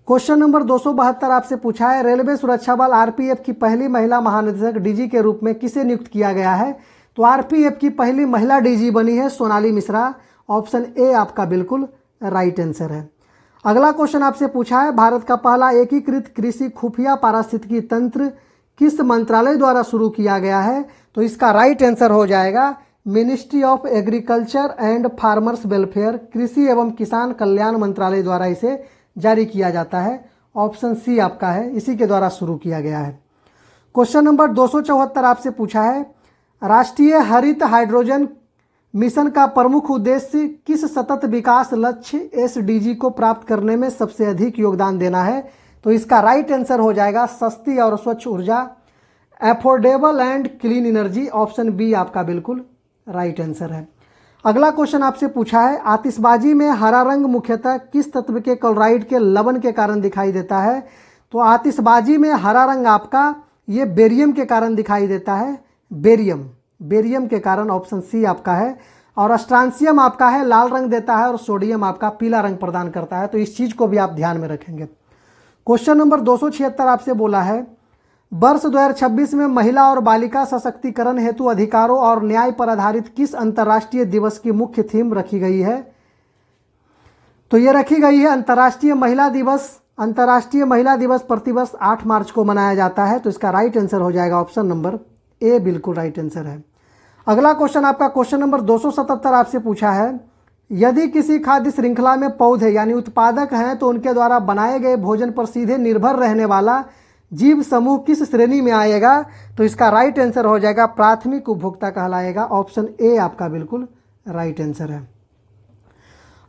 क्वेश्चन नंबर 272 आपसे पूछा है, रेलवे सुरक्षा बल आरपीएफ की पहली महिला महानिदेशक डीजी के रूप में किसे नियुक्त किया गया है? तो आरपीएफ की पहली महिला डीजी बनी है सोनाली मिश्रा। ऑप्शन ए आपका बिल्कुल राइट आंसर है। अगला क्वेश्चन आपसे पूछा है, भारत का पहला एकीकृत कृषि खुफिया पारिस्थितिकी तंत्र किस मंत्रालय द्वारा शुरू किया गया है? तो इसका राइट आंसर हो जाएगा ministry of agriculture and farmers welfare, कृषि एवं किसान कल्याण मंत्रालय द्वारा इसे जारी किया जाता है। ऑप्शन सी आपका है, इसी के द्वारा शुरू किया गया है। क्वेश्चन नंबर 274 आपसे पूछा है, राष्ट्रीय हरित हाइड्रोजन मिशन का प्रमुख उद्देश्य किस सतत विकास लक्ष्य एसडीजी को प्राप्त करने में सबसे अधिक योगदान देना है? तो इसका राइट आंसर हो जाएगा सस्ती और स्वच्छ ऊर्जा, affordable and clean energy. Option B आपका बिल्कुल राइट आंसर है। अगला क्वेश्चन आपसे पूछा है, आतिशबाजी में हरा रंग मुख्यतः किस तत्व के क्लोराइड के लवण के कारण दिखाई देता है? तो आतिशबाजी में हरा रंग आपका ये बेरियम के कारण दिखाई देता है, बेरियम के कारण। ऑप्शन सी आपका है। और स्ट्रांसियम आपका है लाल रंग देता है और सोडियम आपका पीला रंग प्रदान करता है, तो इस चीज को भी आप ध्यान में रखेंगे। क्वेश्चन नंबर 276 आपसे बोला है, वर्ष 2026 में महिला और बालिका सशक्तिकरण हेतु अधिकारों और न्याय पर आधारित किस अंतर्राष्ट्रीय दिवस की मुख्य थीम रखी गई है? तो ये रखी गई है अंतर्राष्ट्रीय महिला दिवस प्रतिवर्ष 8 मार्च को मनाया जाता है। तो इसका राइट आंसर हो जाएगा ऑप्शन नंबर ए, बिल्कुल राइट आंसर है। अगला क्वेश्चन आपका क्वेश्चन नंबर 277 आपसे पूछा है, यदि किसी खाद्य श्रृंखला में पौधे यानी उत्पादक हैं तो उनके द्वारा बनाए गए भोजन पर सीधे निर्भर रहने वाला जीव समूह किस श्रेणी में आएगा? तो इसका राइट आंसर हो जाएगा प्राथमिक उपभोक्ता कहलाएगा। ऑप्शन ए आपका बिल्कुल राइट आंसर है।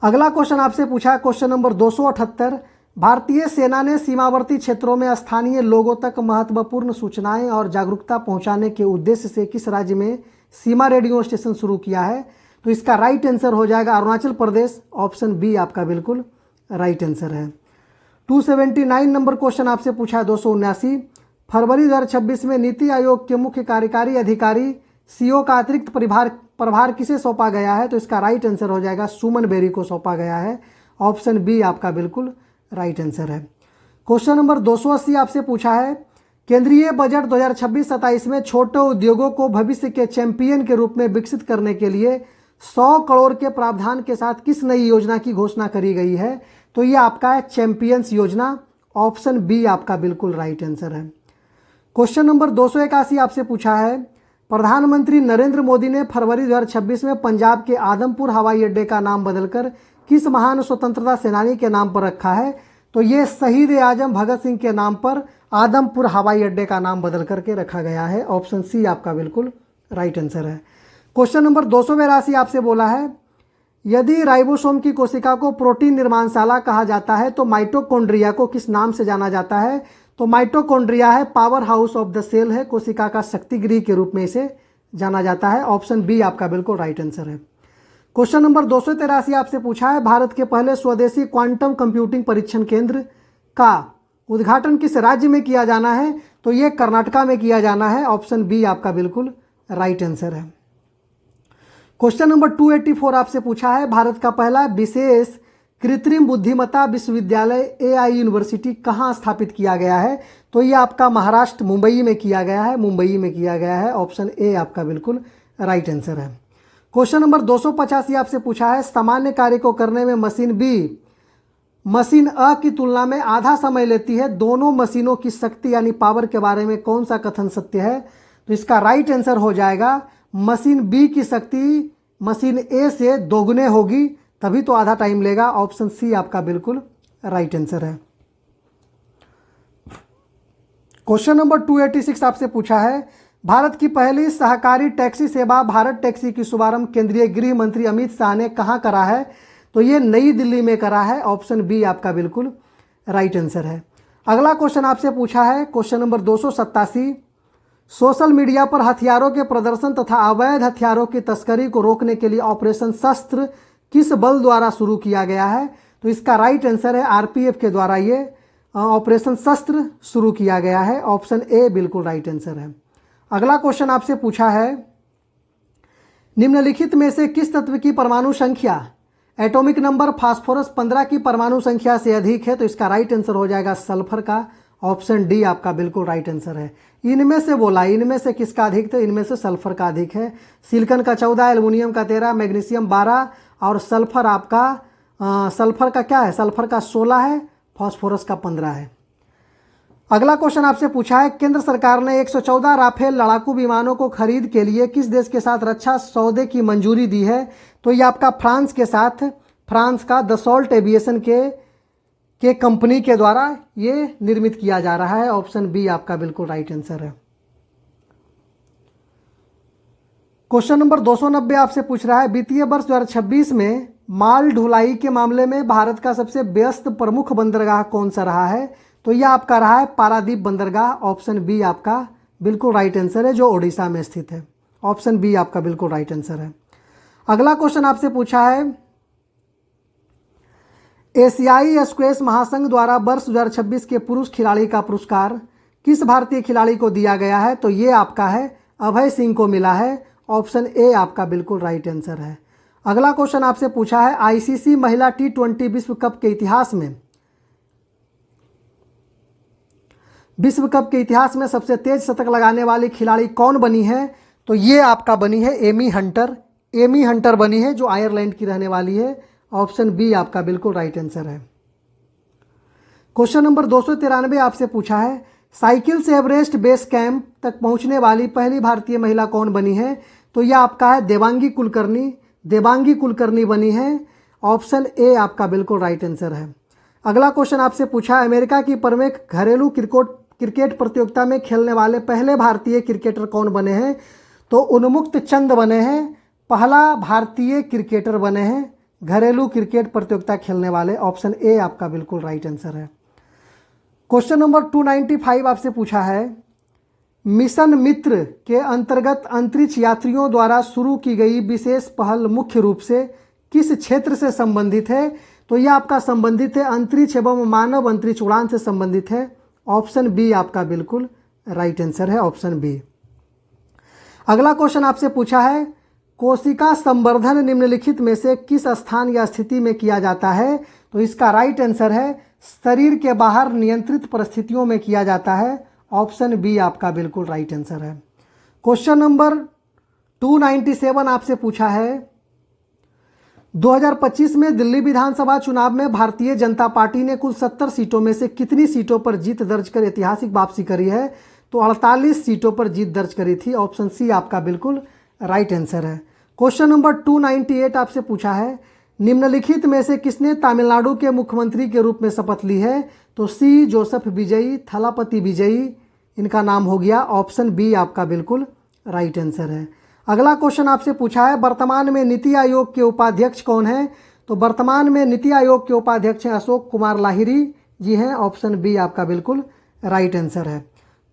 अगला क्वेश्चन आपसे पूछा क्वेश्चन नंबर 278, भारतीय सेना ने सीमावर्ती क्षेत्रों में स्थानीय लोगों तक महत्वपूर्ण सूचनाएं और जागरूकता पहुंचाने के उद्देश्य से किस राज्य में सीमा रेडियो स्टेशन शुरू किया है? तो इसका राइट आंसर हो जाएगा अरुणाचल प्रदेश। ऑप्शन बी आपका बिल्कुल राइट आंसर है। 279 नंबर क्वेश्चन आपसे पूछा है 279, फरवरी 2026 में नीति आयोग के मुख्य कार्यकारी अधिकारी सीओ का अतिरिक्त प्रभार किसे सौंपा गया है? तो इसका राइट आंसर हो जाएगा सुमन बेरी को सौंपा गया है। ऑप्शन बी आपका बिल्कुल राइट आंसर है। क्वेश्चन नंबर 280 आपसे पूछा है, केंद्रीय बजट 2026-27 में छोटे उद्योगों को भविष्य के चैंपियन के रूप में विकसित करने के लिए 100 करोड़ के प्रावधान के साथ किस नई योजना की घोषणा करी गई है? तो ये आपका है चैंपियंस योजना। ऑप्शन बी आपका बिल्कुल राइट आंसर है। क्वेश्चन नंबर 281 आपसे पूछा है, प्रधानमंत्री नरेंद्र मोदी ने फरवरी 2026 में पंजाब के आदमपुर हवाई अड्डे का नाम बदलकर किस महान स्वतंत्रता सेनानी के नाम पर रखा है? तो ये शहीद आजम भगत सिंह के नाम पर आदमपुर हवाई अड्डे का नाम बदल करके रखा गया है। ऑप्शन सी आपका बिल्कुल राइट आंसर है। क्वेश्चन नंबर 282 आपसे बोला है, यदि राइबोसोम की कोशिका को प्रोटीन निर्माणशाला कहा जाता है तो माइटोकॉन्ड्रिया को किस नाम से जाना जाता है? तो माइटोकॉन्ड्रिया है power house of the cell है, कोशिका का शक्ति गृह के रूप में इसे जाना जाता है। ऑप्शन बी आपका बिल्कुल राइट आंसर है। क्वेश्चन नंबर 283 आपसे पूछा है, भारत के पहले स्वदेशी क्वांटम कंप्यूटिंग परीक्षण केंद्र का उद्घाटन किस राज्य में किया जाना है? तो ये कर्नाटका में किया जाना है। ऑप्शन बी आपका बिल्कुल राइट आंसर है। क्वेश्चन नंबर 284 आपसे पूछा है, भारत का पहला विशेष कृत्रिम बुद्धिमत्ता विश्वविद्यालय एआई यूनिवर्सिटी कहाँ स्थापित किया गया है? तो ये आपका महाराष्ट्र मुंबई में किया गया है, मुंबई में किया गया है। ऑप्शन ए आपका बिल्कुल राइट आंसर है। क्वेश्चन नंबर 285 आपसे पूछा है, सामान्य कार्य को करने में मशीन बी मशीन अ की तुलना में आधा समय लेती है, दोनों मशीनों की शक्ति यानी पावर के बारे में कौन सा कथन सत्य है? तो इसका राइट आंसर हो जाएगा मशीन बी की शक्ति मशीन ए से दोगुने होगी, तभी तो आधा टाइम लेगा। ऑप्शन सी आपका बिल्कुल राइट आंसर है। क्वेश्चन नंबर 286 आपसे पूछा है, भारत की पहली सहकारी टैक्सी सेवा भारत टैक्सी की शुभारंभ केंद्रीय गृह मंत्री अमित शाह ने कहाँ करा है? तो ये नई दिल्ली में करा है। ऑप्शन बी आपका बिल्कुल राइट आंसर है। अगला क्वेश्चन आपसे पूछा है, क्वेश्चन नंबर 287, सोशल मीडिया पर हथियारों के प्रदर्शन तथा अवैध हथियारों की तस्करी को रोकने के लिए ऑपरेशन शस्त्र किस बल द्वारा शुरू किया गया है? तो इसका राइट आंसर है आरपीएफ के द्वारा ये ऑपरेशन शस्त्र शुरू किया गया है। ऑप्शन ए बिल्कुल राइट आंसर है। अगला क्वेश्चन आपसे पूछा है, निम्नलिखित में से किस तत्व की परमाणु संख्या एटॉमिक नंबर फास्फोरस 15 की परमाणु संख्या से अधिक है? तो इसका राइट आंसर हो जाएगा सल्फर का। ऑप्शन डी आपका बिल्कुल राइट आंसर है। इनमें से बोला, इनमें से किसका अधिक? तो इनमें से सल्फर का अधिक है। सिलिकॉन का 14, एल्युमिनियम का 13, मैग्नीशियम 12 और सल्फर आपका सल्फर का क्या है? सल्फर का 16 है, फास्फोरस का 15 है। अगला क्वेश्चन आपसे पूछा है, केंद्र सरकार ने 114 राफेल लड़ाकू विमानों को खरीद के लिए किस देश के साथ रक्षा सौदे की मंजूरी दी है? तो ये आपका फ्रांस के साथ, फ्रांस का दसॉल्ट एविएशन के कंपनी के द्वारा ये निर्मित किया जा रहा है। ऑप्शन बी आपका बिल्कुल राइट आंसर है। क्वेश्चन नंबर 290 आपसे पूछ रहा है, वित्तीय वर्ष 2026 में माल ढुलाई के मामले में भारत का सबसे व्यस्त प्रमुख बंदरगाह कौन सा रहा है? तो यह आपका रहा है पारादीप बंदरगाह। ऑप्शन बी आपका बिल्कुल राइट आंसर है, जो ओडिशा में स्थित है। ऑप्शन बी आपका बिल्कुल राइट आंसर है। अगला क्वेश्चन आपसे पूछा है, एशियाई स्क्वैश महासंघ द्वारा वर्ष 2026 के पुरुष खिलाड़ी का पुरस्कार किस भारतीय खिलाड़ी को दिया गया है? तो ये आपका है अभय सिंह को मिला है। ऑप्शन ए आपका बिल्कुल राइट आंसर है। अगला क्वेश्चन आपसे पूछा है, आईसीसी महिला T20 विश्व कप के इतिहास में सबसे तेज शतक लगाने वाली खिलाड़ी कौन बनी है? तो ये आपका बनी है एमी हंटर। एमी हंटर बनी है, जो आयरलैंड की रहने वाली है। ऑप्शन बी आपका बिल्कुल राइट आंसर है। क्वेश्चन नंबर 293 आपसे पूछा है, साइकिल से एवरेस्ट बेस कैंप तक पहुंचने वाली पहली भारतीय महिला कौन बनी है? तो यह आपका है देवांगी कुलकर्णी। देवांगी कुलकर्णी बनी है। ऑप्शन ए आपका बिल्कुल राइट आंसर है। अगला क्वेश्चन आपसे पूछा है, अमेरिका की प्रमुख घरेलू क्रिकेट प्रतियोगिता में खेलने वाले पहले भारतीय क्रिकेटर कौन बने हैं? तो उन्मुक्त चंद बने हैं, पहला भारतीय क्रिकेटर बने हैं घरेलू क्रिकेट प्रतियोगिता खेलने वाले। ऑप्शन ए आपका बिल्कुल राइट आंसर है। क्वेश्चन नंबर 295 आपसे पूछा है, मिशन मित्र के अंतर्गत अंतरिक्ष यात्रियों द्वारा शुरू की गई विशेष पहल मुख्य रूप से किस क्षेत्र से संबंधित है? तो यह आपका संबंधित है अंतरिक्ष एवं मानव अंतरिक्ष उड़ान से संबंधित है। ऑप्शन बी आपका बिल्कुल राइट आंसर है। Option B. अगला क्वेश्चन आपसे पूछा है, कोशिका संवर्धन निम्नलिखित में से किस स्थान या स्थिति में किया जाता है? तो इसका राइट आंसर है शरीर के बाहर नियंत्रित परिस्थितियों में किया जाता है। ऑप्शन बी आपका बिल्कुल राइट आंसर है। क्वेश्चन नंबर 297 आपसे पूछा है, 2025 में दिल्ली विधानसभा चुनाव में भारतीय जनता पार्टी ने कुल 70 सीटों में से कितनी सीटों पर जीत दर्ज कर ऐतिहासिक वापसी करी है? तो 48 सीटों पर जीत दर्ज करी थी। ऑप्शन सी आपका बिल्कुल राइट आंसर है। क्वेश्चन नंबर 298 आपसे पूछा है, निम्नलिखित में से किसने तमिलनाडु के मुख्यमंत्री के रूप में शपथ ली है? तो सी जोसेफ विजयी, थलापति विजयी इनका नाम हो गया। ऑप्शन बी आपका बिल्कुल राइट आंसर है। अगला क्वेश्चन आपसे पूछा है, वर्तमान में नीति आयोग के उपाध्यक्ष कौन हैं? तो वर्तमान में नीति आयोग के उपाध्यक्ष हैं अशोक कुमार लाहिरी जी हैं। ऑप्शन बी आपका बिल्कुल राइट आंसर है।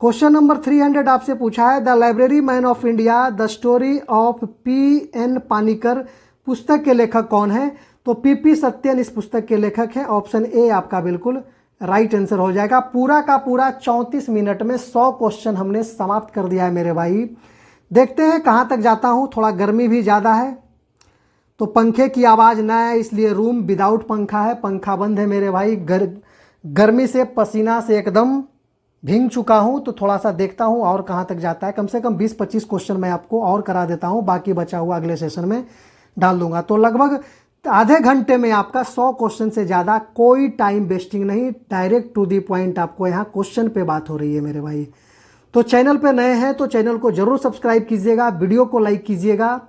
क्वेश्चन नंबर 300 आपसे पूछा है, the library man of India the story of P.N. Panicker पुस्तक के लेखक कौन है? तो पीपी सत्यन इस पुस्तक के लेखक हैं। ऑप्शन ए आपका बिल्कुल राइट आंसर हो जाएगा। पूरा का पूरा 34 मिनट में 100 क्वेश्चन हमने समाप्त कर दिया है मेरे भाई। देखते हैं कहाँ तक जाता हूँ। थोड़ा गर्मी भी ज़्यादा है तो पंखे की आवाज़ ना है, इसलिए रूम विदाउट पंखा है, पंखा बंद है मेरे भाई। गर्मी से पसीना से एकदम भींग चुका हूँ, तो थोड़ा सा देखता हूँ और कहाँ तक जाता है। कम से कम 20-25 क्वेश्चन मैं आपको और करा देता हूँ, बाकी बचा हुआ अगले सेशन में डाल दूंगा। तो लगभग आधे घंटे में आपका 100 क्वेश्चन से ज़्यादा, कोई टाइम वेस्टिंग नहीं, डायरेक्ट टू दी पॉइंट आपको यहाँ क्वेश्चन पे बात हो रही है मेरे भाई। तो चैनल पे नए हैं तो चैनल को जरूर सब्सक्राइब कीजिएगा, वीडियो को लाइक कीजिएगा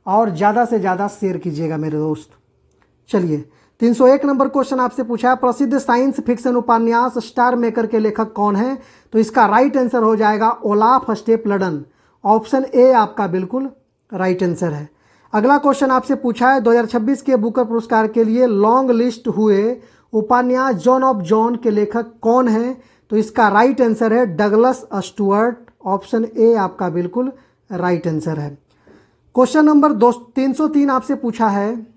और ज़्यादा से ज़्यादा शेयर कीजिएगा मेरे दोस्त। चलिए 301 नंबर क्वेश्चन आपसे पूछा है, प्रसिद्ध साइंस फिक्शन उपन्यास स्टार मेकर के लेखक कौन है? तो इसका राइट आंसर हो जाएगा ओलाफ स्टेपलडन। ऑप्शन ए आपका बिल्कुल राइट आंसर है। अगला क्वेश्चन आपसे पूछा है, 2026 के बुकर पुरस्कार के लिए लॉन्ग लिस्ट हुए उपन्यास जॉन ऑफ जॉन के लेखक कौन है? तो इसका राइट आंसर है डगलस स्टुअर्ट। ऑप्शन ए आपका बिल्कुल राइट आंसर है। क्वेश्चन नंबर 303 आपसे पूछा है,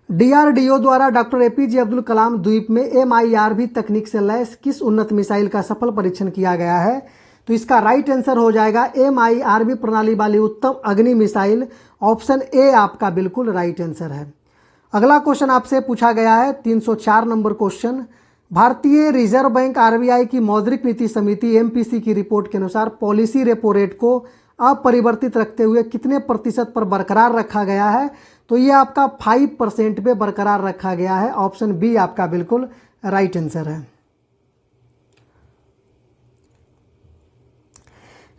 डीआरडीओ द्वारा डॉक्टर एपीजे अब्दुल कलाम द्वीप में MIRV तकनीक से लैस किस उन्नत मिसाइल का सफल परीक्षण किया गया है? तो इसका राइट आंसर हो जाएगा MIRV प्रणाली वाली उत्तम अग्नि मिसाइल। ऑप्शन ए आपका बिल्कुल राइट आंसर है। अगला क्वेश्चन आपसे पूछा गया है 304 नंबर क्वेश्चन, भारतीय रिजर्व बैंक RBI की मौद्रिक नीति समिति MPC की रिपोर्ट के अनुसार पॉलिसी रेपो रेट को अपरिवर्तित रखते हुए कितने प्रतिशत पर बरकरार रखा गया है? तो ये आपका 5% पे बरकरार रखा गया है। ऑप्शन बी आपका बिल्कुल राइट आंसर है।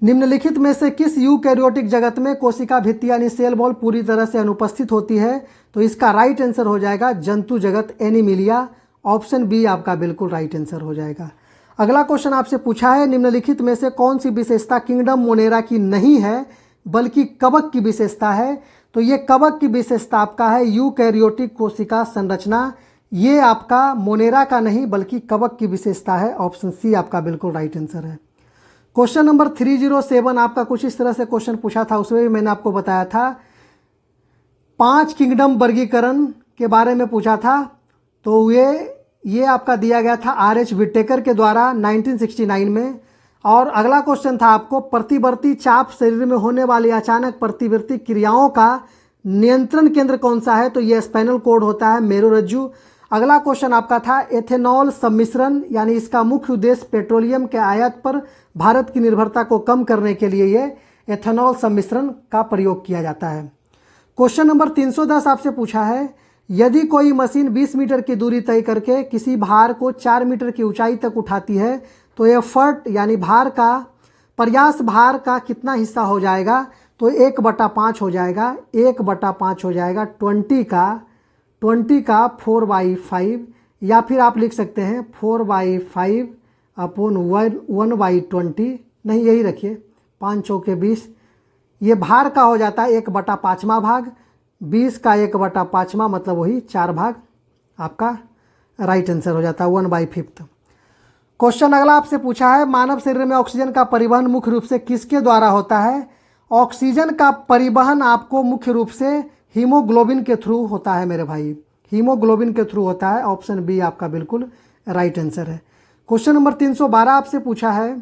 निम्नलिखित में से किस यूकैरियोटिक जगत में कोशिका भित्ति यानी सेल वॉल पूरी तरह से अनुपस्थित होती है? तो इसका राइट आंसर हो जाएगा जंतु जगत एनिमिलिया। ऑप्शन बी आपका बिल्कुल राइट आंसर हो जाएगा। अगला क्वेश्चन आपसे पूछा है, निम्नलिखित में से कौन सी विशेषता किंगडम मोनेरा की नहीं है बल्कि कवक की विशेषता है? तो ये कवक की विशेषता आपका है यूकैरियोटिक कोशिका संरचना। ये आपका मोनेरा का नहीं बल्कि कवक की विशेषता है। ऑप्शन सी आपका बिल्कुल राइट आंसर है। क्वेश्चन नंबर 307 आपका कुछ इस तरह से क्वेश्चन पूछा था, उसमें भी मैंने आपको बताया था 5 किंगडम वर्गीकरण के बारे में पूछा था। तो ये आपका दिया गया था RH विटेकर के द्वारा 1969 में। और अगला क्वेश्चन था आपको, प्रतिवर्ती चाप शरीर में होने वाली अचानक प्रतिवर्ती क्रियाओं का नियंत्रण केंद्र कौन सा है? तो ये स्पाइनल कॉर्ड होता है, मेरुरज्जु। अगला क्वेश्चन आपका था, एथेनॉल सम्मिश्रण यानी इसका मुख्य उद्देश्य पेट्रोलियम के आयात पर भारत की निर्भरता को कम करने के लिए ये एथेनॉल सम्मिश्रण का प्रयोग किया जाता है। क्वेश्चन नंबर 310 आपसे पूछा है, यदि कोई मशीन 20 मीटर की दूरी तय करके किसी भार को 4 मीटर की ऊंचाई तक उठाती है तो एफर्ट यानी भार का प्रयास भार का कितना हिस्सा हो जाएगा? तो 1/5 हो जाएगा। 1/5 हो जाएगा 20 का 4/5, या फिर आप लिख सकते हैं 4/5 अपॉन 1/20। नहीं, यही रखिए, 5 चौके 20। ये भार का हो जाता है 1/5वां भाग। 20 का 1/5वां मतलब वही 4 भाग। आपका राइट आंसर हो जाता है 1/5। क्वेश्चन अगला आपसे पूछा है, मानव शरीर में ऑक्सीजन का परिवहन मुख्य रूप से किसके द्वारा होता है? ऑक्सीजन का परिवहन आपको मुख्य रूप से हीमोग्लोबिन के थ्रू होता है मेरे भाई, हीमोग्लोबिन के थ्रू होता है। ऑप्शन बी आपका बिल्कुल राइट आंसर है। क्वेश्चन नंबर 312 आपसे पूछा है,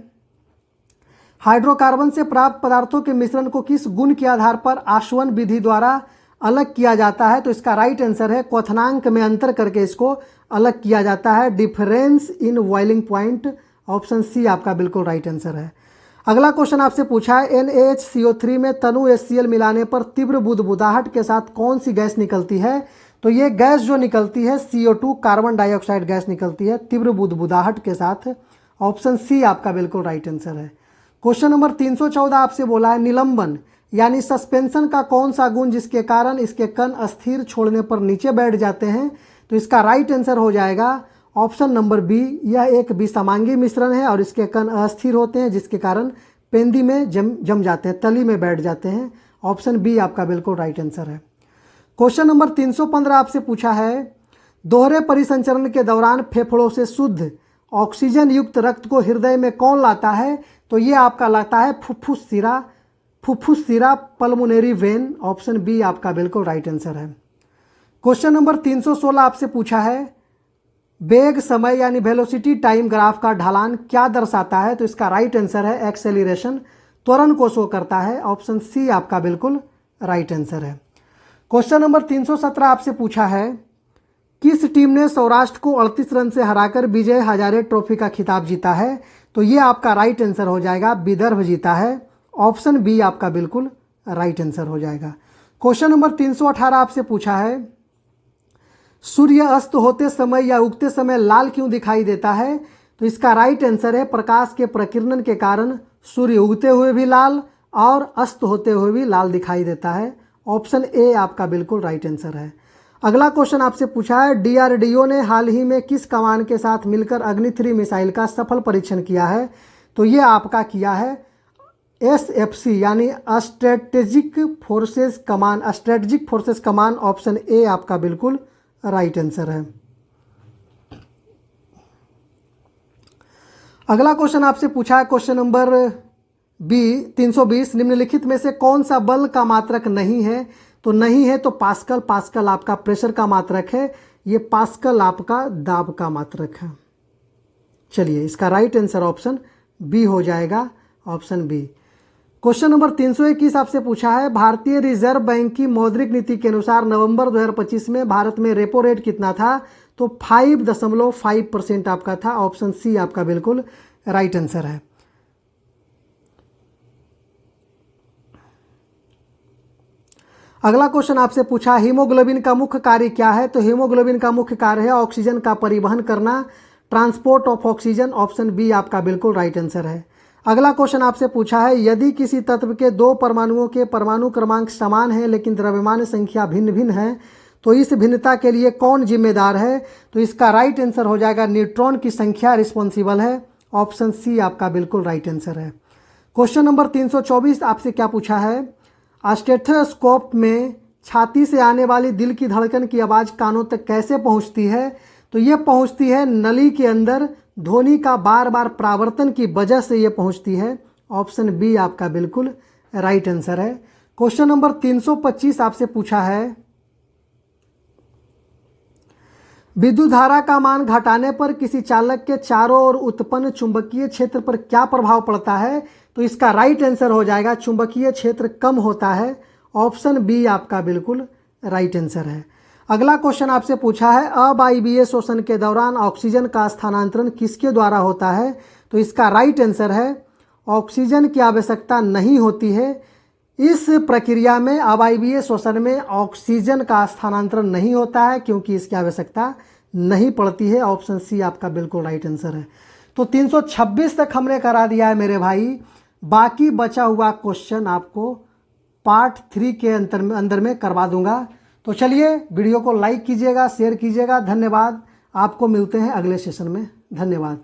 हाइड्रोकार्बन से प्राप्त पदार्थों के मिश्रण को किस गुण के आधार पर आशवन विधि द्वारा अलग किया जाता है? तो इसका राइट आंसर है क्वथनांक में अंतर करके इसको अलग किया जाता है, difference in boiling point. Option C आपका बिल्कुल राइट आंसर है। अगला क्वेश्चन आपसे पूछा है, NaHCO3 में तनु HCl मिलाने पर तीव्र बुदबुदाहट के साथ कौन सी गैस निकलती है? तो ये गैस जो निकलती है CO2 कार्बन डाइऑक्साइड गैस निकलती है तीव्र बुदबुदाहट के साथ। ऑप्शन सी आपका बिल्कुल राइट आंसर है। क्वेश्चन नंबर 314 आपसे बोला है, निलंबन यानी सस्पेंशन का कौन सा गुण जिसके कारण इसके कण अस्थिर छोड़ने पर नीचे बैठ जाते हैं? तो इसका राइट आंसर हो जाएगा ऑप्शन नंबर बी। यह एक विषमांगी मिश्रण है और इसके कण अस्थिर होते हैं जिसके कारण पेंदी में जम जाते हैं, तली में बैठ जाते हैं। ऑप्शन बी आपका बिल्कुल राइट आंसर है। क्वेश्चन नंबर 315 आपसे पूछा है, दोहरे परिसंचरण के दौरान फेफड़ों से शुद्ध ऑक्सीजन युक्त रक्त को हृदय में कौन लाता है? तो ये आपका लाता है फुफ्फुस सिरा। फुफ्फुस सिरा पल्मोनरी वेन, ऑप्शन बी आपका बिल्कुल राइट आंसर है। क्वेश्चन नंबर 316 आपसे पूछा है वेग समय यानी वेलोसिटी टाइम ग्राफ का ढालान क्या दर्शाता है? तो इसका राइट आंसर है एक्सेलरेशन, त्वरण को शो करता है, ऑप्शन सी आपका बिल्कुल राइट आंसर है। क्वेश्चन नंबर 317 आपसे पूछा है किस टीम ने सौराष्ट्र को 38 रन से हराकर विजय हजारे ट्रॉफी का खिताब जीता है? तो ये आपका राइट आंसर हो जाएगा, विदर्भ जीता है, ऑप्शन बी आपका बिल्कुल राइट आंसर हो जाएगा। क्वेश्चन नंबर 318 आपसे पूछा है सूर्य अस्त होते समय या उगते समय लाल क्यों दिखाई देता है? तो इसका राइट आंसर है प्रकाश के प्रकीर्णन के कारण सूर्य उगते हुए भी लाल और अस्त होते हुए भी लाल दिखाई देता है, ऑप्शन ए आपका बिल्कुल राइट आंसर है। अगला क्वेश्चन आपसे पूछा है डीआरडीओ ने हाल ही में किस कमान के साथ मिलकर अग्नि-3 मिसाइल का सफल परीक्षण किया है? तो ये आपका किया है एसएफसी यानी strategic forces command, option A आपका बिल्कुल राइट आंसर है। अगला क्वेश्चन आपसे पूछा है क्वेश्चन नंबर 320 निम्नलिखित में से कौन सा बल का मात्रक नहीं है? तो नहीं है तो पास्कल आपका प्रेशर का मात्रक है, ये पास्कल आपका दाब का मात्रक है। चलिए इसका राइट आंसर ऑप्शन बी हो जाएगा, ऑप्शन बी। क्वेश्चन नंबर 321 आपसे पूछा है भारतीय रिजर्व बैंक की मौद्रिक नीति के अनुसार नवंबर 2025 में भारत में रेपो रेट कितना था? तो 5.5% आपका था, ऑप्शन सी आपका बिल्कुल राइट आंसर है। अगला क्वेश्चन आपसे पूछा हीमोग्लोबिन का मुख्य कार्य क्या है? तो हीमोग्लोबिन का मुख्य कार्य है ऑक्सीजन का परिवहन करना, transport of oxygen, option B आपका बिल्कुल राइट आंसर है। अगला क्वेश्चन आपसे पूछा है यदि किसी तत्व के 2 परमाणुओं के परमाणु क्रमांक समान है लेकिन द्रव्यमान संख्या भिन्न भिन्न है तो इस भिन्नता के लिए कौन जिम्मेदार है? तो इसका राइट आंसर हो जाएगा न्यूट्रॉन की संख्या रिस्पॉन्सिबल है, ऑप्शन सी आपका बिल्कुल राइट आंसर है। क्वेश्चन नंबर 324 आपसे क्या पूछा है स्टेथोस्कोप में छाती से आने वाली दिल की धड़कन की आवाज़ कानों तक कैसे पहुंचती है? तो ये पहुंचती है नली के अंदर ध्वनि का बार बार प्रावर्तन की वजह से ये पहुंचती है, ऑप्शन बी आपका बिल्कुल राइट आंसर है। क्वेश्चन नंबर 325 आपसे पूछा है विद्युत धारा का मान घटाने पर किसी चालक के चारों ओर उत्पन्न चुंबकीय क्षेत्र पर क्या प्रभाव पड़ता है? तो इसका राइट आंसर हो जाएगा चुंबकीय क्षेत्र कम होता है, ऑप्शन बी आपका बिल्कुल राइट आंसर है। अगला क्वेश्चन आपसे पूछा है अवायवीय श्वसन के दौरान ऑक्सीजन का स्थानांतरण किसके द्वारा होता है? तो इसका राइट आंसर है ऑक्सीजन की आवश्यकता नहीं होती है। इस प्रक्रिया में अवायवीय श्वसन में ऑक्सीजन का स्थानांतरण नहीं होता है क्योंकि इसकी आवश्यकता नहीं पड़ती है, ऑप्शन सी आपका बिल्कुल राइट आंसर है। तो 326 तक हमने करा दिया है मेरे भाई, बाकी बचा हुआ क्वेश्चन आपको पार्ट 3 के अंदर में करवा दूंगा। तो चलिए वीडियो को लाइक कीजिएगा, शेयर कीजिएगा। धन्यवाद, आपको मिलते हैं अगले सेशन में। धन्यवाद।